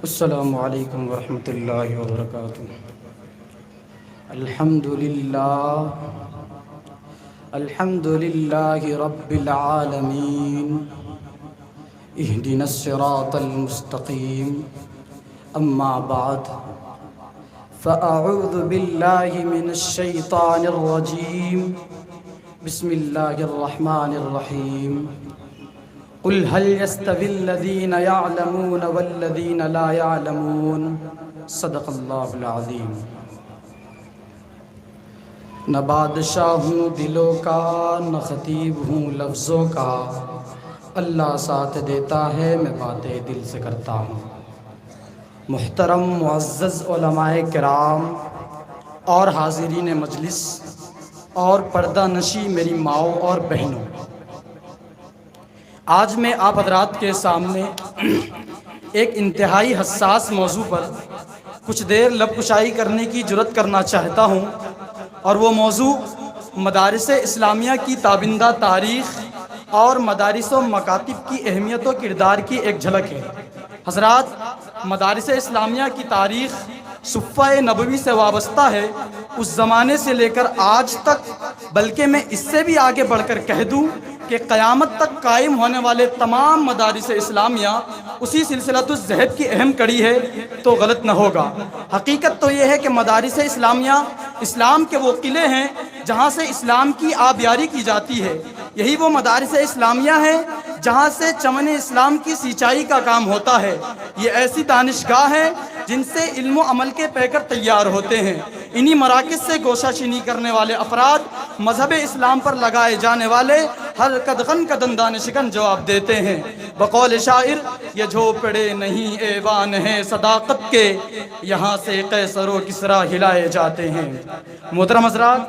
السلام علیکم ورحمۃ اللہ وبرکاتہ۔ الحمد للہ رب العالمین، اہدنا الصراط المستقیم، اما بعد فاعوذ باللہ من الشیطان الرجیم، بسم اللہ الرحمن الرحیم۔ قل هل يستوي الذين يعلمون والذين لا يعلمون، صدق اللہ العظیم۔ نہ بادشاہ ہوں دلوں کا، نہ خطیب ہوں لفظوں کا، اللہ ساتھ دیتا ہے میں باتیں دل سے کرتا ہوں۔ محترم معزز علماء کرام اور حاضرین مجلس اور پردہ نشی میری ماؤں اور بہنوں، آج میں آپ حضرات کے سامنے ایک انتہائی حساس موضوع پر کچھ دیر لب کشائی کرنے کی جرات کرنا چاہتا ہوں، اور وہ موضوع مدارس اسلامیہ کی تابندہ تاریخ اور مدارس و مکاتب کی اہمیت و کردار کی ایک جھلک ہے۔ حضرات، مدارس اسلامیہ کی تاریخ صفہ نبوی سے وابستہ ہے، اس زمانے سے لے کر آج تک، بلکہ میں اس سے بھی آگے بڑھ کر کہہ دوں کہ قیامت تک قائم ہونے والے تمام مدارس اسلامیہ اسی سلسلۃ الذہب کی اہم کڑی ہے تو غلط نہ ہوگا۔ حقیقت تو یہ ہے کہ مدارس اسلامیہ اسلام کے وہ قلعے ہیں جہاں سے اسلام کی آبیاری کی جاتی ہے۔ یہی وہ مدارس اسلامیہ ہیں جہاں سے چمن اسلام کی سینچائی کا کام ہوتا ہے۔ یہ ایسی دانشگاہ ہیں جن سے علم و عمل کے پیکر تیار ہوتے ہیں۔ انہی مراکز سے گوشہ چینی کرنے والے افراد مذہب اسلام پر لگائے جانے والے ہر قدغن قدن دانشگن جواب دیتے ہیں۔ بقول شاعر، یہ جھوپڑے نہیں ایوان ہیں صداقت کے، یہاں سے قیصر و کسریٰ ہلائے جاتے ہیں۔ محترم حضرات،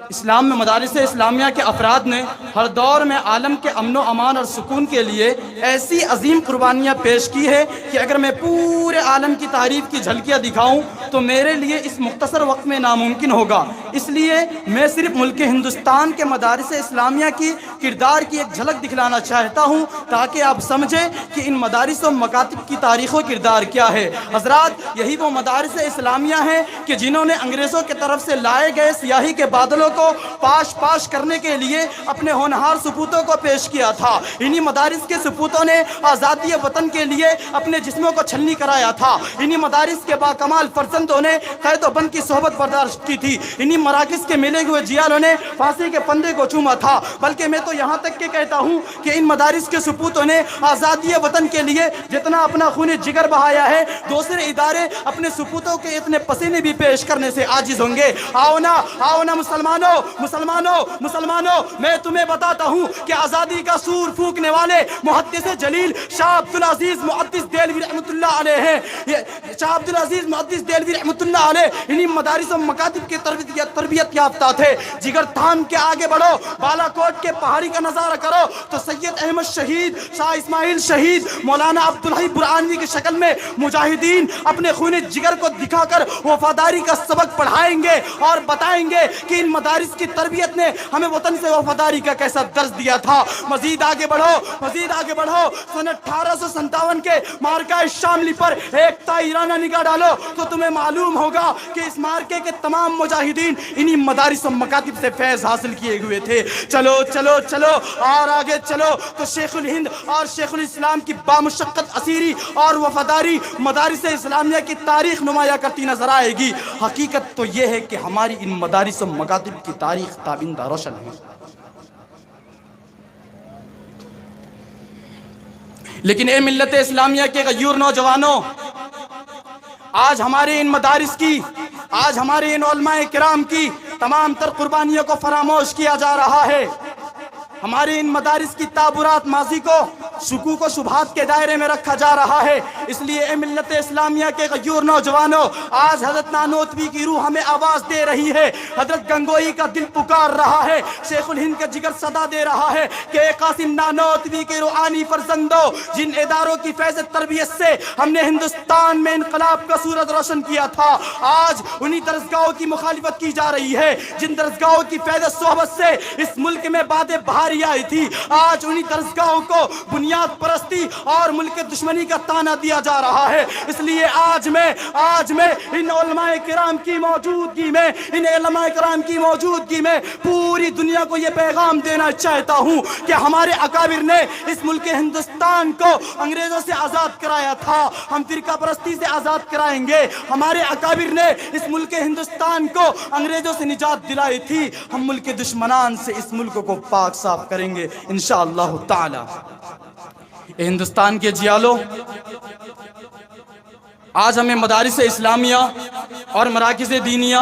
اسلام میں مدارس اسلامیہ کے افراد نے ہر دور میں عالم کے امن و امان اور سکون کے لیے ایسی عظیم قربانیاں پیش کی ہے کہ اگر میں پورے عالم کی تعریف کی جھلکیاں دکھاؤں تو میرے لیے اس مختصر وقت میں ناممکن ہوگا۔ اس لیے میں صرف ملک ہندوستان کے مدارس اسلامیہ کی کردار کی ایک جھلک دکھلانا چاہتا ہوں تاکہ آپ سمجھیں کہ ان مدارس و مکاتب کی تاریخ و کردار کیا ہے۔ حضرات، یہی وہ مدارس اسلامیہ ہیں کہ جنہوں نے انگریزوں کی طرف سے لائے گئے سیاہی کے بادلوں کو پاش کرنے کے لیے اپنے ہونہار سپوتوں کو پیش کیا تھا۔ انہی مدارس کے سپوتوں نے آزادی وطن کے لیے اپنے جسموں کو چھلنی کرایا تھا۔ انہی مدارس کے باکمال فرزندوں نے قید و بند کی صحبت برداشت کی تھی۔ انہی مراکز کے ملے ہوئے جیالوں نے پھانسی کے پندے کو چوما تھا۔ بلکہ میں تو یہاں تک کہ کہتا ہوں کہ ان مدارس کے سپوتوں نے آزادی وطن کے لیے جتنا اپنا خون جگر بہایا ہے، دوسرے ادارے اپنے سپوتوں کے اتنے پسینے بھی پیش کرنے سے عاجز ہوں گے۔ آؤ نا مسلمانوں، میں تمہیں بتاتا ہوں کہ آزادی کا سور پھونکنے والے محدث جلیل شاہ عبدالعزیز محدث دہلوی رحمۃ اللہ علیہ ہیں۔ شاہ عبدالعزیز محدث دہلوی رحمۃ اللہ علیہ انہی مدارس و مکاتب کے تربیت یافتہ تھے۔ جگر تھام کے آگے بڑھو، بالا کوٹ کے پہاڑی کا نظارہ کرو تو سید احمد شہید، شاہ اسماعیل شہید، مولانا عبدالحی برہانوی کی شکل میں مجاہدین اپنے خون جگر کو دکھا کر وفاداری کا سبق پڑھائیں گے اور بتائیں گے کہ ان مدارس کی تربیت نے ہمیں وطن سے وفاداری کا کیسا درس دیا تھا۔ مزید آگے بڑھو، سن 1857 کے مارکہ شاملی پر ایک تائرانہ نگاہ ڈالو تو تمہیں معلوم ہوگا کہ اس مارکے کے تمام مجاہدین انہی مدارس و مکاتب سے فیض حاصل کیے ہوئے تھے۔ چلو اور آگے چلو تو شیخ الہند اور شیخ الاسلام کی بامشقت اسیری اور وفاداری مدارس اسلامیہ کی تاریخ نمایاں کرتی نظر آئے گی۔ حقیقت تو یہ ہے کہ ہماری ان مدارس و مکاتب کی تاریخ تابندہ روشن ہے، لیکن اے ملت اسلامیہ کے غیور نوجوانوں، آج ہمارے ان مدارس کی، آج ہمارے ان علماء کرام کی تمام تر قربانیوں کو فراموش کیا جا رہا ہے۔ ہمارے ان مدارس کی تعبرات ماضی کو شکوک و شبہات کے دائرے میں رکھا جا رہا ہے۔ اس لیے اے ملت اسلامیہ کے غیور نوجوانوں، آج حضرت نانوتوی کی روح ہمیں آواز دے رہی ہے، حضرت گنگوئی کا دل پکار رہا ہے، شیخ الہند کا جگر صدا دے رہا ہے کہ اے قاسم نانوتوی کے روحانی فرزندوں، جن اداروں کی فیض تربیت سے ہم نے ہندوستان میں انقلاب کا سورج روشن کیا تھا، آج انہی درسگاہوں کی مخالفت کی جا رہی ہے۔ جن درسگاہوں کی فیض صحبت سے اس ملک میں باد بہاری آئی تھی، آج انہی درسگاہوں کو بنیاد پرستی اور ملک دشمنی کا تانا دیا جا رہا ہے۔ اس لیے آج میں ان علماء کرام کی موجودگی میں پوری دنیا کو یہ پیغام دینا چاہتا ہوں کہ ہمارے اکابر نے اس ملک ہندوستان کو انگریزوں سے آزاد کرایا تھا، ہم فرقہ پرستی سے آزاد کرائیں گے۔ ہمارے اکابر نے اس ملک ہندوستان کو انگریزوں سے نجات دلائی تھی، ہم ملک دشمنان سے اس ملک کو پاک صاف کریں گے انشاءاللہ تعالی۔ ہندوستان کے جیالو، آج ہمیں مدارس اسلامیہ اور مراکز دینیہ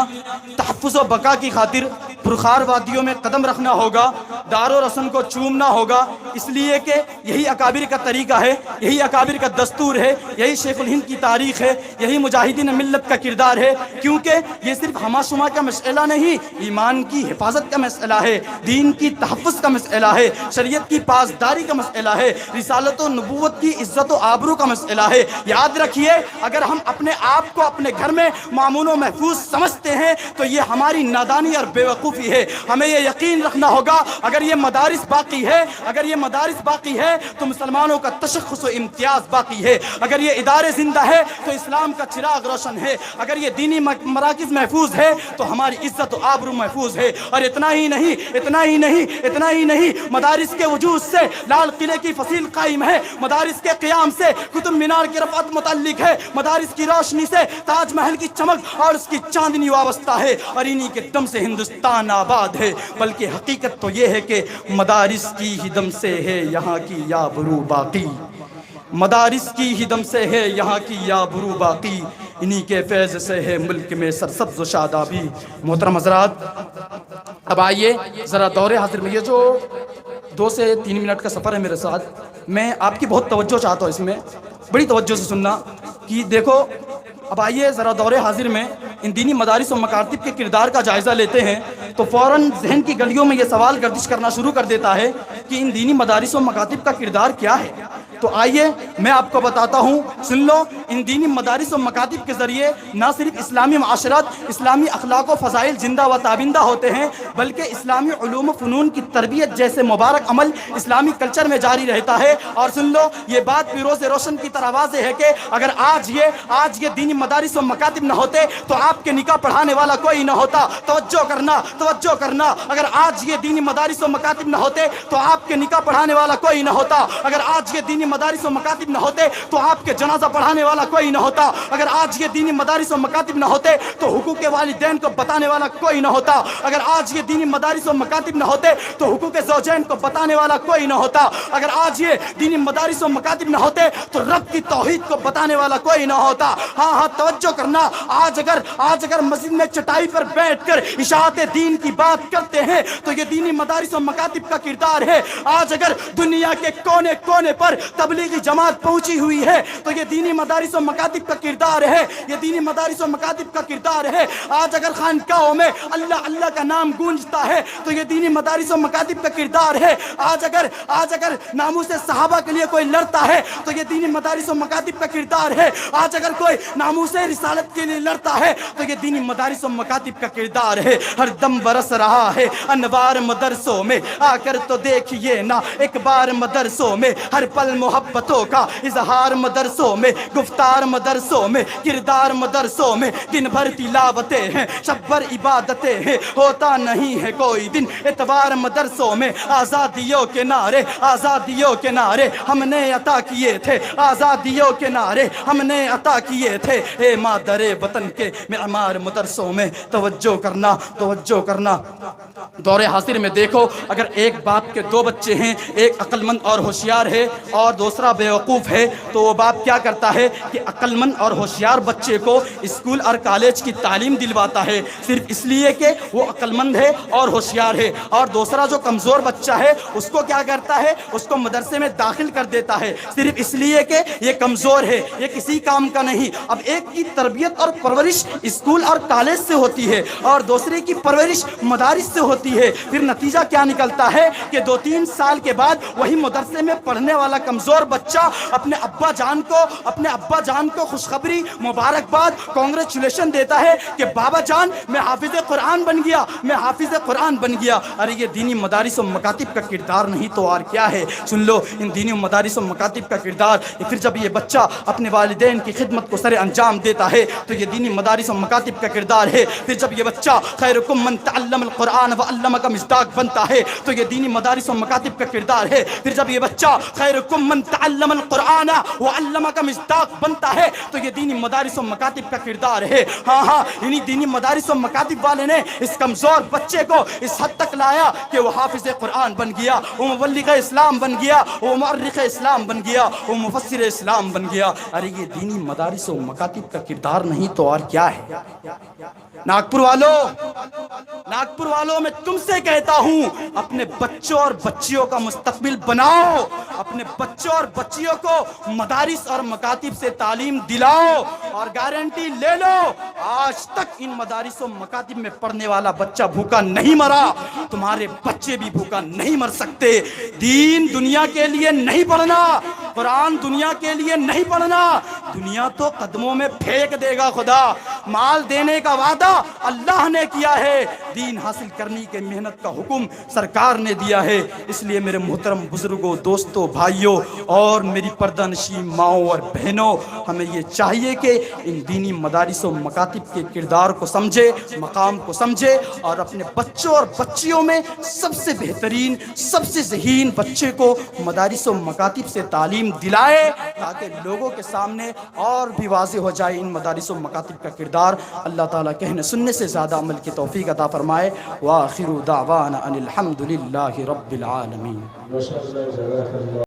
تحفظ و بقا کی خاطر پرخار وادیوں میں قدم رکھنا ہوگا، دار و رسم کو چومنا ہوگا، اس لیے کہ یہی اکابر کا طریقہ ہے، یہی اکابر کا دستور ہے، یہی شیخ الہند کی تاریخ ہے، یہی مجاہدین ملت کا کردار ہے، کیونکہ یہ صرف ہمہ شمہ کا مسئلہ نہیں، ایمان کی حفاظت کا مسئلہ ہے، دین کی تحفظ کا مسئلہ ہے، شریعت کی پاسداری کا مسئلہ ہے، رسالت و نبوت کی عزت و آبرو کا مسئلہ ہے۔ یاد رکھیے، اگر ہم اپنے آپ کو اپنے گھر میں مامون و محفوظ سمجھتے ہیں تو یہ ہماری نادانی اور بے وقوفی ہے۔ ہمیں یہ یقین رکھنا ہوگا، اگر یہ مدارس باقی ہے تو مسلمانوں کا تشخص و امتیاز باقی ہے، اگر یہ ادارے زندہ ہے تو اسلام کا چراغ روشن ہے، اگر یہ دینی مراکز محفوظ ہے تو ہماری عزت و آبرو محفوظ ہے۔ اور اتنا ہی نہیں، مدارس کے وجود سے لال قلعے کی فصیل قائم ہے، مدارس کے قیام سے قطب مینار کی رفعت متعلق ہے، مدارس کی روشنی سے تاج محل کی چمک اور اس کی چاندنی وابستہ ہے، اور انہی کے دم سے ہندوستان آباد ہے۔ بلکہ حقیقت تو یہ ہے کہ مدارس کی ہی دم سے ہے یہاں کی یابرو باقی، مدارس کی ہی دم سے ہے یہاں کی یابرو باقی، انہی کے فیض سے ہے ملک میں سرسبز و شادابی۔ محترم حضرات، اب آئیے ذرا دور حاضر میں، یہ جو 2 سے 3 منٹ کا سفر ہے میرے ساتھ، میں آپ کی بہت توجہ چاہتا ہوں، اس میں بڑی توجہ سے سننا کہ دیکھو، اب آئیے ذرا دور حاضر میں ان دینی مدارس و مکاتب کے کردار کا جائزہ لیتے ہیں تو فوراً ذہن کی گلیوں میں یہ سوال گردش کرنا شروع کر دیتا ہے کہ ان دینی مدارس و مکاتب کا کردار کیا ہے۔ تو آئیے میں آپ کو بتاتا ہوں، سن لو۔ ان دینی مدارس و مکاتب کے ذریعے نہ صرف اسلامی معاشرت، اسلامی اخلاق و فضائل زندہ و تابندہ ہوتے ہیں، بلکہ اسلامی علوم و فنون کی تربیت جیسے مبارک عمل اسلامی کلچر میں جاری رہتا ہے۔ اور سن لو، یہ بات پیروز روشن کی طرح واضح ہے کہ اگر آج یہ دینی مدارس و مکاتب نہ ہوتے تو آپ کے نکاح پڑھانے والا کوئی نہ ہوتا۔ توجہ کرنا، اگر آج یہ دینی مدارس و مکاتب نہ ہوتے تو آپ کے نکاح پڑھانے والا کوئی نہ ہوتا، اگر آج یہ دینی مدارس و مکاتب نہ ہوتے تو آپ کے جنازہ پڑھانے والا کوئی نہ ہوتا، اگر آج یہ دینی مدارس و مکاتب نہ ہوتے تو حقوق والدین کو بتانے والا کوئی نہ ہوتا، اگر آج یہ دینی مدارس و مکاتب نہ ہوتے تو حقوق زوجین کو بتانے والا کوئی نہ ہوتا، اگر آج یہ دینی مدارس و مکاتب نہ ہوتے تو رب کی توحید کو بتانے والا کوئی نہ ہوتا۔ ہاں توجہ کرنا، آج اگر مسجد میں چٹائی پر بیٹھ کر اشاعت دین کی بات کرتے ہیں تو یہ دینی مدارس و مکاتب کا کردار ہے۔ آج اگر دنیا کے کونے کونے پر تبلیغی جماعت پہنچی ہوئی ہے تو یہ دینی مدارس و مکاتب کا کردار ہے، یہ دینی مدارس و مکاتب کا کردار ہے۔ آج اگر خانقاہوں میں اللہ کا نام گونجتا ہے تو یہ دینی مدارس و مکاتب کا کردار ہے۔ آج اگر ناموس صحابہ کے لیے کوئی لڑتا ہے تو یہ دینی مدارس و مکاتب کا کردار ہے۔ آج اگر کوئی ناموس رسالت کے لیے لڑتا ہے تو یہ دینی مدارس و مکاتب کا کردار ہے۔ ہر دم برس رہا ہے انوار مدرسوں میں، آ کر تو دیکھیے نا ایک بار مدرسوں میں، ہر پل محبتوں کا اظہار مدرسوں میں، گفتار مدرسوں میں، کردار مدرسوں میں، دن بھر تلاوتیں ہیں، شب بھر عبادتیں ہیں، ہوتا نہیں ہے کوئی دن اتوار مدرسوں میں۔ آزادیوں کے نعرے ہم نے عطا کیے تھے، آزادیوں کے نعرے ہم نے عطا کیے تھے، اے مادر وطن کے معمار مدرسوں میں۔ توجہ کرنا، دور حاضر میں دیکھو، اگر ایک باپ کے 2 بچے ہیں، ایک عقل مند اور ہوشیار ہے اور دوسرا بیوقوف ہے، تو وہ باپ کیا کرتا ہے کہ عقل مند اور ہوشیار بچے کو اسکول اور کالج کی تعلیم دلواتا ہے، صرف اس لیے کہ وہ عقل مند ہے اور ہوشیار ہے، اور دوسرا جو کمزور بچہ ہے اس کو کیا کرتا ہے، اس کو مدرسے میں داخل کر دیتا ہے، صرف اس لیے کہ یہ کمزور ہے، یہ کسی کام کا نہیں۔ اب ایک کی تربیت اور پرورش اسکول اور کالج سے ہوتی ہے اور دوسرے کی پرورش مدارس سے ہوتی ہے، پھر نتیجہ کیا نکلتا ہے کہ 2-3 سال کے بعد وہی مدرسے میں پڑھنے والا کمزور کمزور بچہ اپنے ابا جان کو خوشخبری مبارکباد کانگریچولیشن دیتا ہے کہ بابا جان میں حافظ قرآن بن گیا. ارے یہ دینی مدارس و مکاتب کا کردار نہیں تو اور کیا ہے؟ سن لو ان دینی مدارس و مکاتب کا کردار. پھر جب یہ بچہ اپنے والدین کی خدمت کو سر انجام دیتا ہے تو یہ دینی مدارس و مکاتب کا کردار ہے. پھر جب یہ بچہ خیرکم من تعلم القرآن وعلمہ کا مصداق بنتا ہے تو یہ دینی مدارس و مکاتب کا کردار ہے. پھر جب یہ بچہ خیرکم من تعلم القرآن وعلمہ کا مصداق بنتا ہے تو یہ دینی مدارس و مکاتب کا کردار ہے. ہاں انہی دینی مدارس و مکاتب والے نے اس کمزور بچے کو اس حد تک لایا کہ وہ حافظ قرآن بن گیا، وہ مبلغ اسلام بن گیا، وہ مؤرخ اسلام بن گیا، وہ مفسر اسلام بن گیا. ارے یہ دینی مدارس و مکاتب کا کردار نہیں تو اور کیا ہے؟ ناگپور والوں میں تم سے کہتا ہوں اپنے بچوں اور بچیوں کا مستقبل بناؤ، اپنے بچوں اور بچیوں کو مدارس اور مکاتب سے تعلیم دلاؤ اور گارنٹی لے لو آج تک ان مدارس و مکاتب میں پڑھنے والا بچہ بھوکا نہیں مرا، تمہارے بچے بھی بھوکا نہیں مر سکتے. دین دنیا کے لیے نہیں پڑھنا، قرآن دنیا کے لیے نہیں پڑھنا. دنیا تو قدموں میں پھینک دے گا خدا، مال دینے کا وعدہ اللہ نے کیا ہے، دین حاصل کرنے کے محنت کا حکم سرکار نے دیا ہے. اس لیے میرے محترم بزرگوں، دوستوں، بھائیوں اور میری پردہ نشین ماؤں اور بہنوں، ہمیں یہ چاہیے کہ ان دینی مدارس و مکاتب کے کردار کو سمجھے، مقام کو سمجھے اور اپنے بچوں اور بچیوں میں سب سے بہترین، سب سے ذہین بچے کو مدارس و مکاتب سے تعلیم دلائے تاکہ لوگوں کے سامنے اور بھی واضح ہو جائے ان مدارس و مکاتب کا کردار. اللہ تعالیٰ کہنے سننے سے زیادہ عمل کی توفیق عطا فرمائے. وآخر دعوانا ان الحمد للہ رب العالمین.